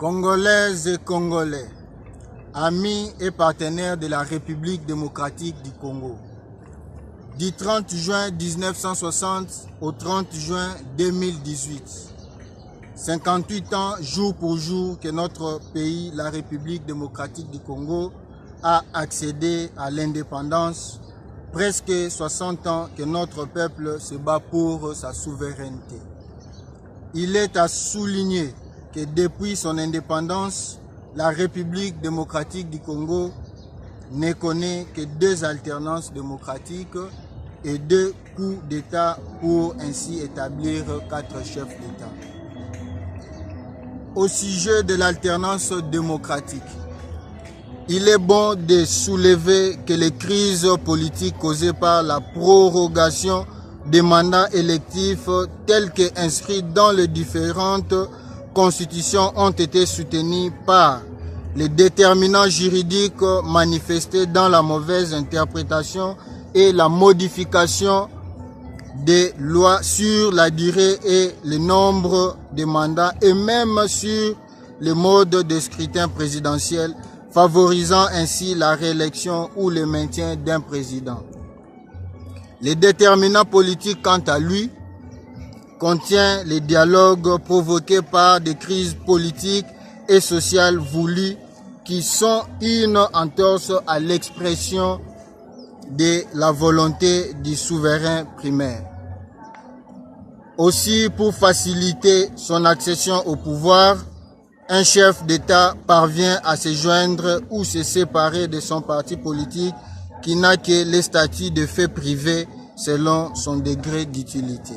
Congolaises et Congolais, amis et partenaires de la République démocratique du Congo. Du 30 juin 1960 au 30 juin 2018, 58 ans jour pour jour que notre pays, la République démocratique du Congo, a accédé à l'indépendance, presque 60 ans que notre peuple se bat pour sa souveraineté. Il est à souligner que depuis son indépendance, la République démocratique du Congo ne connaît que 2 alternances démocratiques et 2 coups d'État pour ainsi établir 4 chefs d'État. Au sujet de l'alternance démocratique, il est bon de soulever que les crises politiques causées par la prorogation des mandats électifs tels qu'inscrits dans les différentes constitutions ont été soutenues par les déterminants juridiques manifestés dans la mauvaise interprétation et la modification des lois sur la durée et le nombre de mandats et même sur le mode de scrutin présidentiel, favorisant ainsi la réélection ou le maintien d'un président. Les déterminants politiques, quant à lui, contient les dialogues provoqués par des crises politiques et sociales voulues qui sont une entorse à l'expression de la volonté du souverain primaire. Aussi, pour faciliter son accession au pouvoir, un chef d'État parvient à se joindre ou se séparer de son parti politique qui n'a que les statuts de fait privé selon son degré d'utilité.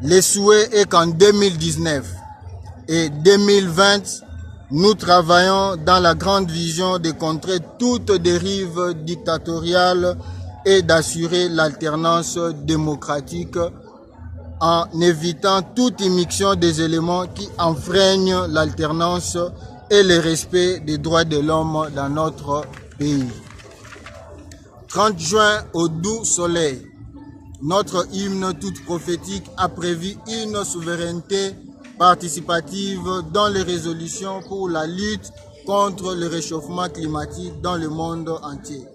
Le souhait est qu'en 2019 et 2020, nous travaillons dans la grande vision de contrer toute dérive dictatoriale et d'assurer l'alternance démocratique en évitant toute immixtion des éléments qui enfreignent l'alternance et le respect des droits de l'homme dans notre pays. 30 juin au doux soleil, notre hymne toute prophétique a prévu une souveraineté participative dans les résolutions pour la lutte contre le réchauffement climatique dans le monde entier.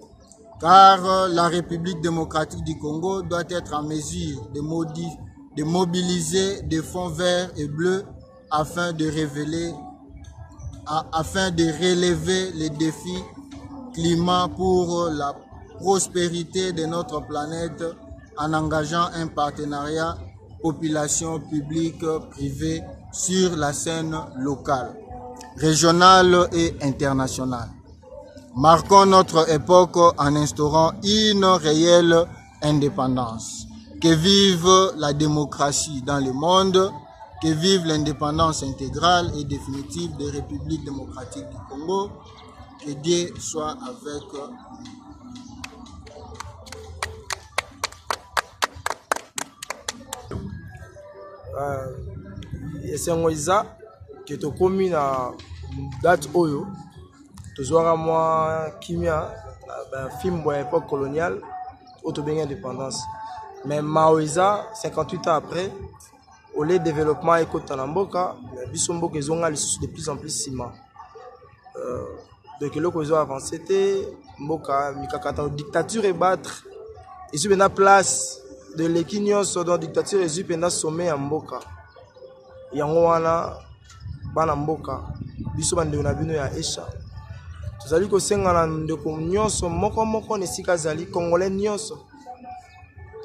Car la République démocratique du Congo doit être en mesure de mobiliser des fonds verts et bleus afin de relever les défis climat pour la prospérité de notre planète en engageant un partenariat population publique privée sur la scène locale, régionale et internationale. Marquons notre époque en instaurant une réelle indépendance. Que vive la démocratie dans le monde, que vive l'indépendance intégrale et définitive des républiques démocratiques du Congo. Que Dieu soit avec nous. esengo eza ke tokomi na date oyo tozwaka mwa kimia bafimbo ya époque coloniale oyo tobengi indépendance, mais mao eza 58 ans après ole développement ekota na mboka biso mboka ezonga lisusu de plus en plus nsima donc eloko ezo avance te mboka mikakata dictature ebattre ezwi mpena place de leki nyonso donc dictature ezwi mpena sommet ya mboka yango wana bana mboka biso bandeko na bino ya esha tozali kosenga na ndeko nyonso moko na esika azali congolais nyonso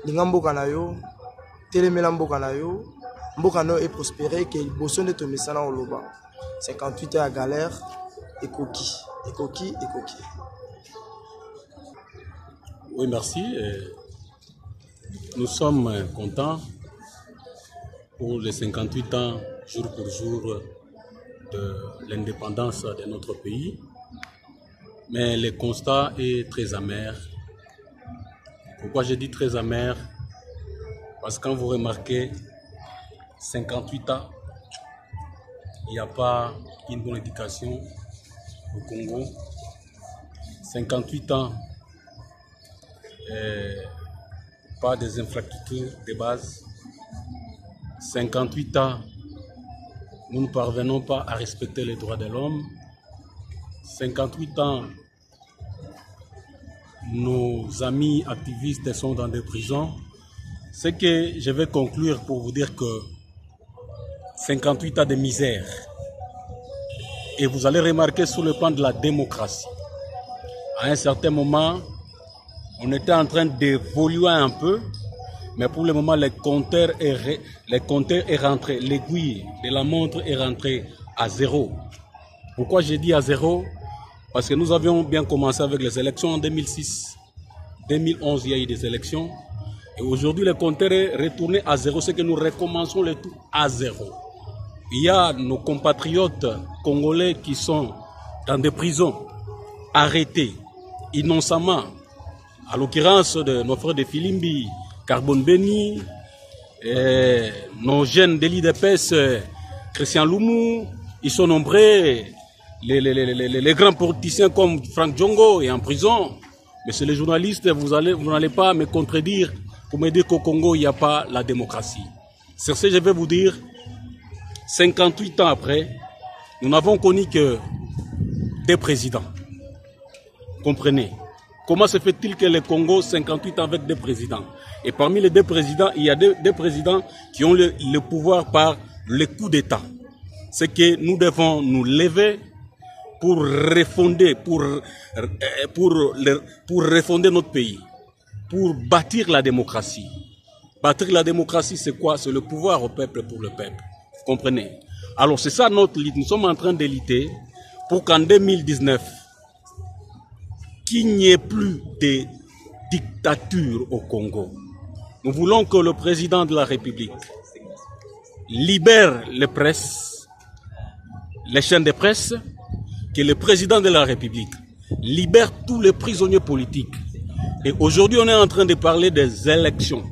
linga mboka na yo telemela mboka na yo mboka na yo eprospere ke liboso nde tomesana oloba 58 ans ya galère ekoki. Oui, merci. Nous sommes contents pour les 58 ans, jour pour jour, de l'indépendance de notre pays. Mais le constat est très amer. Pourquoi je dis très amer? Parce que quand vous remarquez, 58 ans, il n'y a pas une bonne éducation au Congo. 58 ans, pas des infrastructures de base. 58 ans, nous ne parvenons pas à respecter les droits de l'homme. 58 ans, nos amis activistes sont dans des prisons. Ce que je vais conclure pour vous dire que 58 ans de misère. Et vous allez remarquer sur le plan de la démocratie. À un certain moment, on était en train d'évoluer un peu, mais pour le moment, le compteur est rentré, l'aiguille de la montre est rentrée à zéro. Pourquoi j'ai dit à zéro? Parce que nous avions bien commencé avec les élections en 2006. 2011, il y a eu des élections. Et aujourd'hui, le compteur est retourné à zéro, c'est que nous recommençons le tout à zéro. Il y a nos compatriotes congolais qui sont dans des prisons, arrêtés innocemment, à l'occurrence de nos frères de Filimbi, Carbone Beni, nos jeunes de l'IDPS, Christian Loumou, ils sont nombreux, les grands politiciens comme Franck Djongo est en prison. Mais c'est les journalistes, vous n'allez pas me contredire pour me dire qu'au Congo, il n'y a pas la démocratie. Sur ce, je vais vous dire, 58 ans après, nous n'avons connu que des présidents. Comprenez? Comment se fait-il que le Congo, 58 ans avec des présidents? Et parmi les deux présidents, il y a des présidents qui ont le pouvoir par le coup d'État. C'est que nous devons nous lever pour refonder, pour refonder notre pays, pour bâtir la démocratie. Bâtir la démocratie, c'est quoi? C'est le pouvoir au peuple pour le peuple. Vous comprenez? Alors c'est ça notre lutte. Nous sommes en train de lutter pour qu'en 2019, qu'il n'y ait plus de dictature au Congo. Nous voulons que le président de la République libère les presses, les chaînes de presse, que le président de la République libère tous les prisonniers politiques. Et aujourd'hui, on est en train de parler des élections.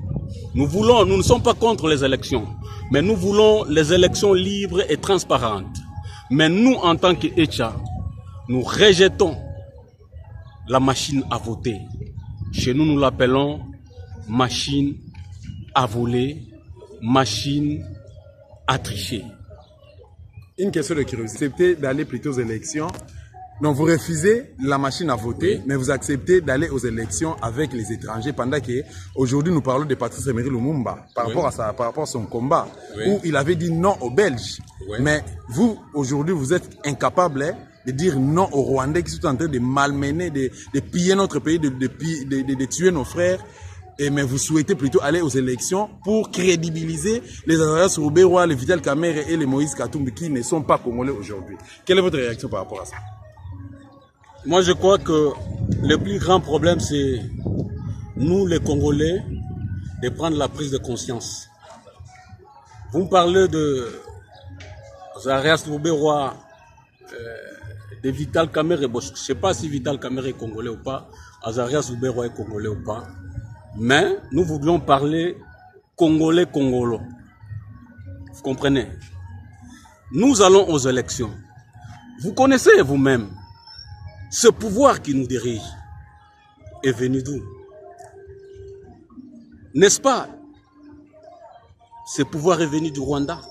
Nous ne sommes pas contre les élections, mais nous voulons les élections libres et transparentes. Mais nous, en tant qu'État, nous rejetons la machine à voter. Chez nous, nous l'appelons machine à voler, machine à tricher. Une question de curiosité, acceptez d'aller plutôt aux élections. Donc vous refusez la machine à voter, oui, mais vous acceptez d'aller aux élections avec les étrangers pendant que aujourd'hui nous parlons de Patrice Emery Lumumba par rapport à son combat, oui, où il avait dit non aux Belges. Oui. Mais vous, aujourd'hui, vous êtes incapable de dire non aux Rwandais qui sont en train de malmener, de piller notre pays, de tuer nos frères. Mais vous souhaitez plutôt aller aux élections pour crédibiliser les Azarias Roubaix, les Vital Kamerhe et les Moïse Katumbi qui ne sont pas congolais aujourd'hui. Quelle est votre réaction par rapport à ça? Moi, je crois que le plus grand problème, c'est nous, les Congolais, de prendre la prise de conscience. Vous me parlez de Azarias Roubaix, de Vital Kamerhe. Je ne sais pas si Vital Kamerhe est congolais ou pas, Azarias Roubaix est congolais ou pas. Mais nous voulions parler congolais-congolo. Vous comprenez? Nous allons aux élections. Vous connaissez vous-même, ce pouvoir qui nous dirige est venu d'où? N'est-ce pas? Ce pouvoir est venu du Rwanda.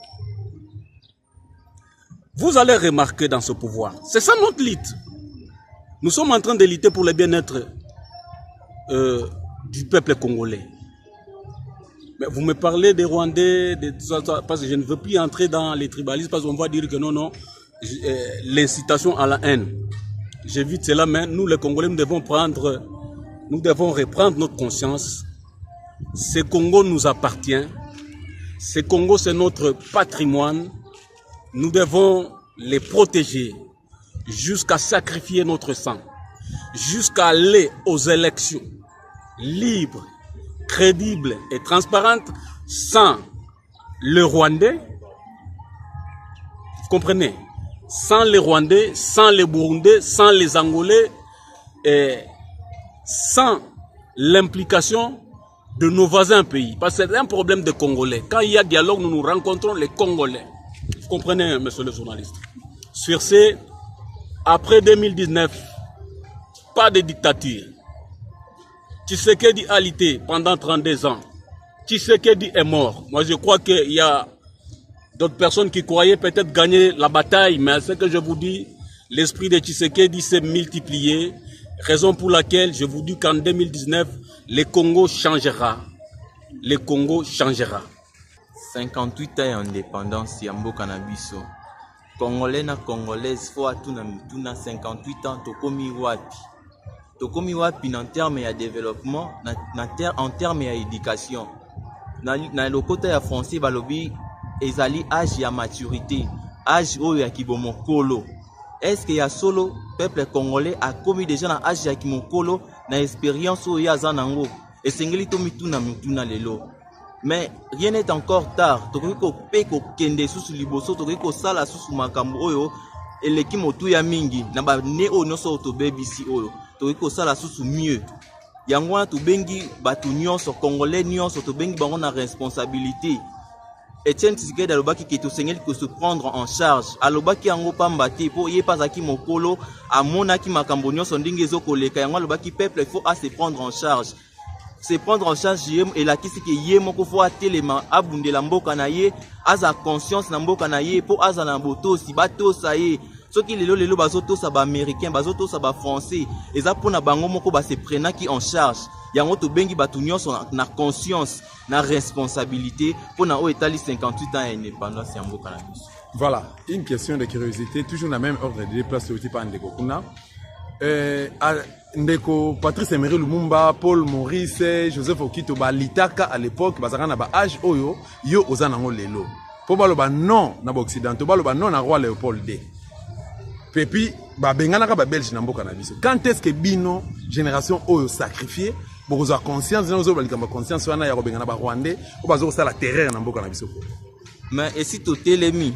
Vous allez remarquer dans ce pouvoir, c'est ça notre lutte. Nous sommes en train de lutter pour le bien-être du peuple congolais. Mais vous me parlez des Rwandais, parce que je ne veux plus entrer dans les tribalismes, parce qu'on va dire que non, l'incitation à la haine. J'évite cela, mais nous les Congolais, nous devons reprendre notre conscience. Ce Congo nous appartient. Ce Congo, c'est notre patrimoine. Nous devons les protéger jusqu'à sacrifier notre sang, jusqu'à aller aux élections libres, crédibles et transparentes sans le Rwandais. Vous comprenez? Sans les Rwandais, sans les Burundais, sans les Angolais, et sans l'implication de nos voisins pays. Parce que c'est un problème de Congolais. Quand il y a dialogue, nous nous rencontrons les Congolais. Vous comprenez, monsieur le journaliste? Sur ce, après 2019, pas de dictature. Tshisekedi a lutté pendant 32 ans. Tshisekedi est mort. Moi, je crois qu'il y a d'autres personnes qui croyaient peut-être gagner la bataille, mais ce que je vous dis, l'esprit de Tshisekedi s'est multiplié, raison pour laquelle je vous dis qu'en 2019, le Congo changera. Le Congo changera. 58 ans d'indépendance, Yambo Canabiso. Congolais na Congolaise, faut à tout na 58 ans, tokomi wapi. Tokomi wapi en termes de développement, en termes d'éducation. Na le côté ya français, balobi, ezali âge ya maturité, âge oyo ya kibomokolo. Est-ce qu'il y a solo peuple congolais a commis déjà dans âge ya kimokolo na expérience oyo ya zanango et sengeli to mituna lelo. Mais rien n'est encore tard. Tokoki ko pe ko kende susu liboso, tokoki ko sala susu makambo oyo eleki motu ya mingi na ba ne o no so to bebisi oyo. Tokoki ko sala susu mieux. Yango wana to bengi batu nyonso congolais nyonso to bengi bango na responsabilité. Etienne Tshisekedi alobaki ke to sengeli ko se prendre en charge. Alobaki yango pamba te po ye pazaki mokolo amonaki makambo nyonso ndenge ezokoleka yango alobaki peuple il faut à se prendre en charge. Se prendre en charge et la kisi ke ye moko fo atelema abundela mboka na ye aza conscience na mboka na ye po aza na botosi batosa ye soki lelo bazotosa ba américain bazotosa ba français eza pona bango moko ba se prenaki en charge yango to bengi batu nyonso na conscience na responsabilité pona o etali 58 ans indépendance ya mboka na biso. Voilà, une question de curiosité, toujours dans le même ordre de déplacement par Ndeko Kuna. Ndeko Patrice Emery Lumumba, Paul Maurice, Joseph Okito, Litaka à l'époque, bazaka na ba âge oyo, yo ozanango lelo. Po baloba non na ba occidentaux, baloba non na roi Léopold II. Pepi ba bengana ba belge na mboka na biso. Quand est-ce que bino génération oyo sacrifié, beaucoup de conscience, nous avons la conscience wana ya bengana ba rwandais, ou bazo ça la terreur na mboka na biso. Mais et si to telemi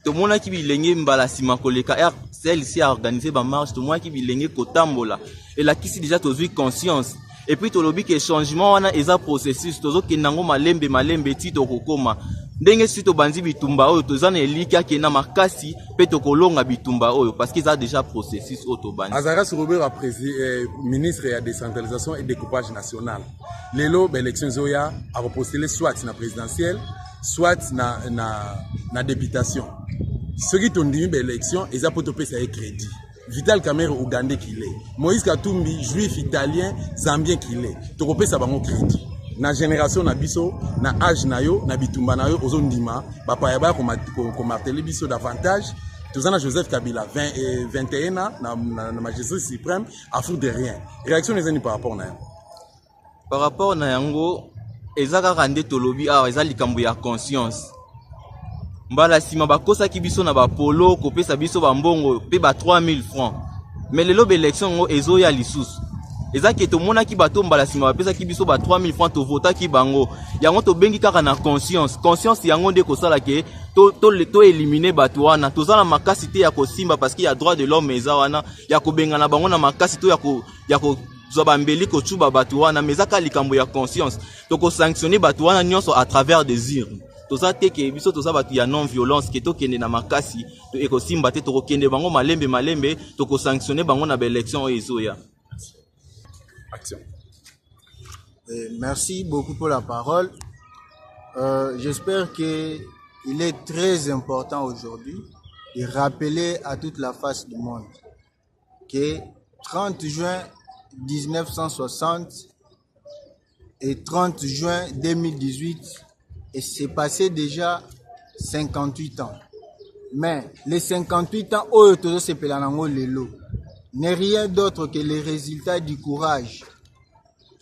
to mona ki bilenge mbala sima koleka celle-ci a organisé ba marche to mona ki bilenge kotambola et la kisi déjà tozui conscience et puis to lobi que changement wana eza processus tozo kenango malembe ti to kokoma ndenge si to banzi bitumba oyo tozana elika ke na makasi pe to kolonga bitumba oyo parce qu'ils a déjà processus auto banzi Azara Robert a ministre de la décentralisation et découpage national lelo élection zoya a repostuler soit na présidentielle soit na députation. Ce qui t'ont dit l'élection, ils ont pu payer crédit. Vital Kamerhe ougandais qu'il est. Moïse Katumbi, juif italien, zambien qu'il est. Tu peux payer ça bango crédit. Na génération na biso, na âge na yo, na bitumba na yo, ozondima, papa yaba ko marteler biso davantage. Tozana Joseph Kabila 21 ans na magistrat suprême, à fou de rien. Réaction les amis par rapport na yo. Par rapport na yango ezaka rande tolobi awa eza likambo ya conscience. Mbala sima bakosa ki biso na ba polo kopesa biso ba mbongo pe ba 3000 francs. Mais lelo élection ngo ezo ya lisusu. Eza ke to mona ki bato mbala sima bapesa ki biso ba 3000 francs to vota ki bango. Yango to bengi kaka na conscience. Conscience yango nde ko sala ke to éliminer bato wana. Tozala makasi te ya kosimba parce qu'il y a droit de l'homme eza wana ya ko benga na bango na makasi to ya ko zobambeli ko tsuba bato wana mezaka likambo ya conscience. To ko sanctionner bato wana nyonso à travers des urnes. Toza teke biso toza batu ya non violence ke to kende na makasi to ekosimba te to ko kende bango malembe to ko sanctionner bango na ba élection ezoya. Action. Merci beaucoup pour la parole. J'espère qu'il est très important aujourd'hui de rappeler à toute la face du monde que 30 juin 1960 et 30 juin 2018 et c'est passé déjà 58 ans. Mais les 58 ans, n'est rien d'autre que les résultats du courage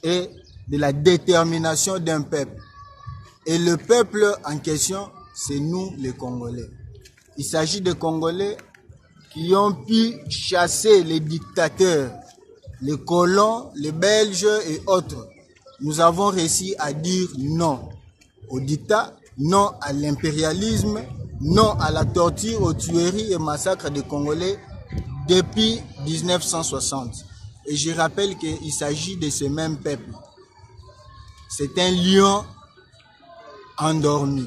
et de la détermination d'un peuple. Et le peuple en question, c'est nous les Congolais. Il s'agit de Congolais qui ont pu chasser les dictateurs, les colons, les Belges et autres. Nous avons réussi à dire non au dictat, non à l'impérialisme, non à la torture, aux tueries et massacres des Congolais depuis 1960. Et je rappelle qu'il s'agit de ce même peuple. C'est un lion endormi.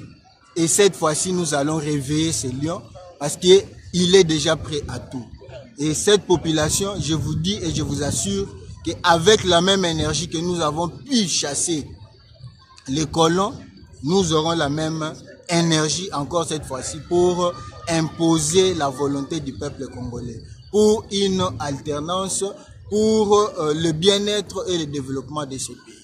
Et cette fois-ci, nous allons réveiller ce lion parce qu'il est déjà prêt à tout. Et cette population, je vous dis et je vous assure qu'avec la même énergie que nous avons pu chasser les colons, nous aurons la même énergie encore cette fois-ci pour imposer la volonté du peuple congolais, pour une alternance, pour le bien-être et le développement de ce pays.